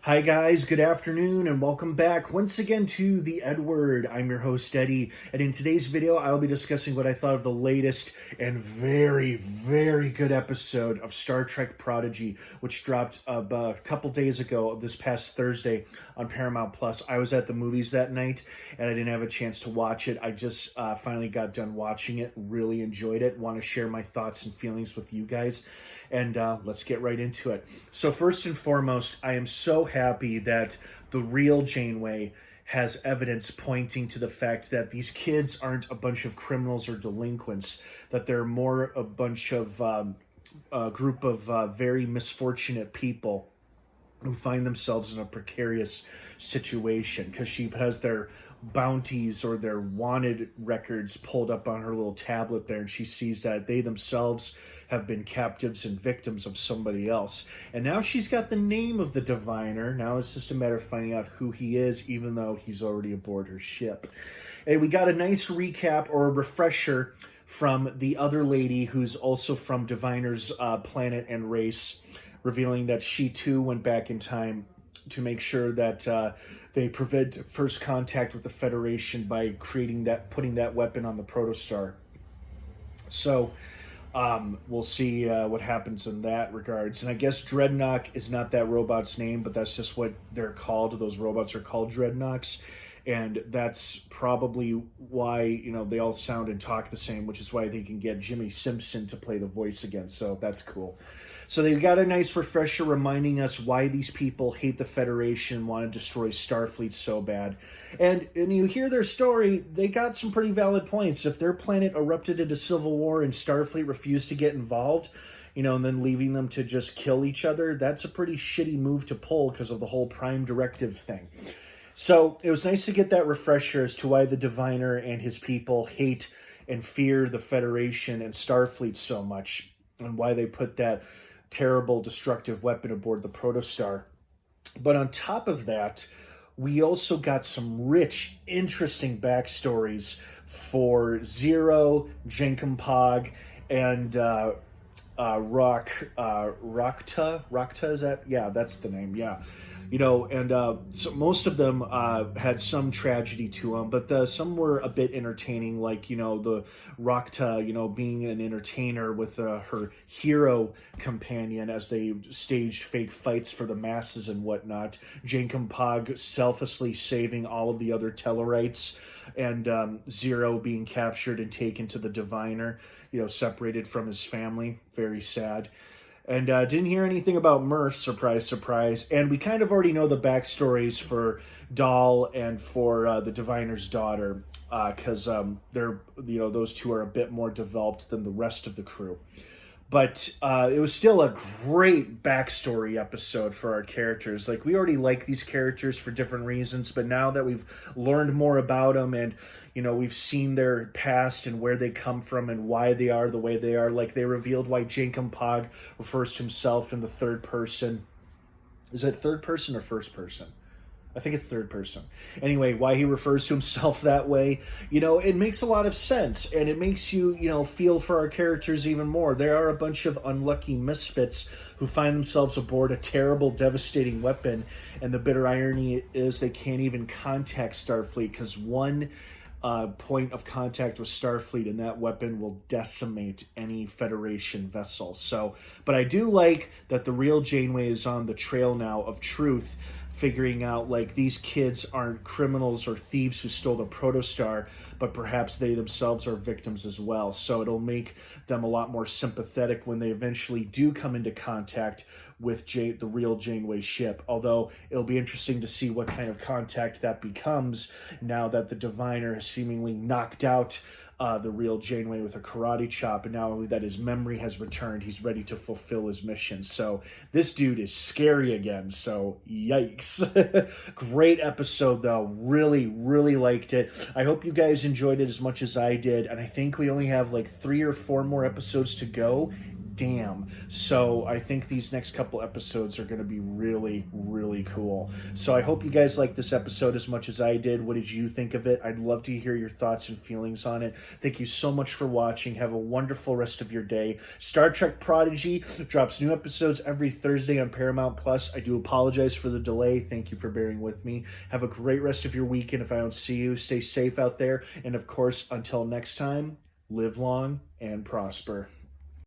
Hi guys, good afternoon and welcome back once again to the EdWord. I'm your host Eddie, and in today's video I'll be discussing what I thought of the latest and very good episode of Star Trek Prodigy, which dropped a couple days ago, this past Thursday on Paramount Plus. I was at the movies that night and I didn't have a chance to watch it. I just finally got done watching it, really enjoyed it, want to share my thoughts and feelings with you guys. And let's get right into it. So first and foremost, I am so happy that the real Janeway has evidence pointing to the fact that these kids aren't a bunch of criminals or delinquents, that they're more a bunch of a group of very misfortunate people who find themselves in a precarious situation because she has their bounties or their wanted records pulled up on her little tablet there, and she sees that they themselves have been captives and victims of somebody else. And now she's got the name of the diviner. Now it's just a matter of finding out who he is, even though he's already aboard her ship. And we got a nice recap or a refresher from the other lady who's also from Diviner's planet and race, revealing that she too went back in time to make sure that they prevent first contact with the Federation by putting that weapon on the protostar. So we'll see what happens in that regards. And I guess Dreadnought is not that robot's name, but that's just what they're called. Those robots are called Dreadnoughts. And that's probably why, they all sound and talk the same, which is why they can get Jimmy Simpson to play the voice again. So that's cool. So they've got a nice refresher reminding us why these people hate the Federation, want to destroy Starfleet so bad. And you hear their story, they got some pretty valid points. If their planet erupted into civil war and Starfleet refused to get involved, and then leaving them to just kill each other, that's a pretty shitty move to pull because of the whole Prime Directive thing. So it was nice to get that refresher as to why the Diviner and his people hate and fear the Federation and Starfleet so much, and why they put that terrible destructive weapon aboard the protostar. But on top of that, we also got some rich, interesting backstories for Zero, Jenkinpog, and Rakta, is that? Yeah, that's the name, yeah. So most of them had some tragedy to them, but some were a bit entertaining, like, the Rakta, being an entertainer with her hero companion as they staged fake fights for the masses and whatnot. Jenkinpog selflessly saving all of the other Tellarites, and Zero being captured and taken to the Diviner, separated from his family. Very sad. And didn't hear anything about Murph, surprise, surprise. And we kind of already know the backstories for Dahl and for the Diviner's daughter, because they're, those two are a bit more developed than the rest of the crew. But it was still a great backstory episode for our characters. Like, we already like these characters for different reasons, but now that we've learned more about them and, we've seen their past and where they come from and why they are the way they are. Like, they revealed why Jenkinpog refers to himself in the third person. Is it third person or first person? I think it's third person. Anyway, why he refers to himself that way, it makes a lot of sense. And it makes you, feel for our characters even more. They are a bunch of unlucky misfits who find themselves aboard a terrible, devastating weapon. And the bitter irony is they can't even contact Starfleet because one point of contact with Starfleet and that weapon will decimate any Federation vessel. So, but I do like that the real Janeway is on the trail now of truth, figuring out, like, these kids aren't criminals or thieves who stole the protostar, but perhaps they themselves are victims as well. So it'll make them a lot more sympathetic when they eventually do come into contact with the real Janeway ship. Although it'll be interesting to see what kind of contact that becomes now that the Diviner has seemingly knocked out the real Janeway with a karate chop, and now that his memory has returned, he's ready to fulfill his mission. So this dude is scary again, so yikes. Great episode, though. Really liked it. I hope you guys enjoyed it as much as I did, and I think we only have like 3 or 4 more episodes to go. damn. So I think these next couple episodes are going to be really, really cool. So I hope you guys like this episode as much as I did. What did you think of it? I'd love to hear your thoughts and feelings on it. Thank you so much for watching. Have a wonderful rest of your day. Star Trek Prodigy drops new episodes every Thursday on Paramount Plus. I do apologize for the delay. Thank you for bearing with me. Have a great rest of your weekend. If I don't see you, stay safe out there. And of course, until next time, live long and prosper.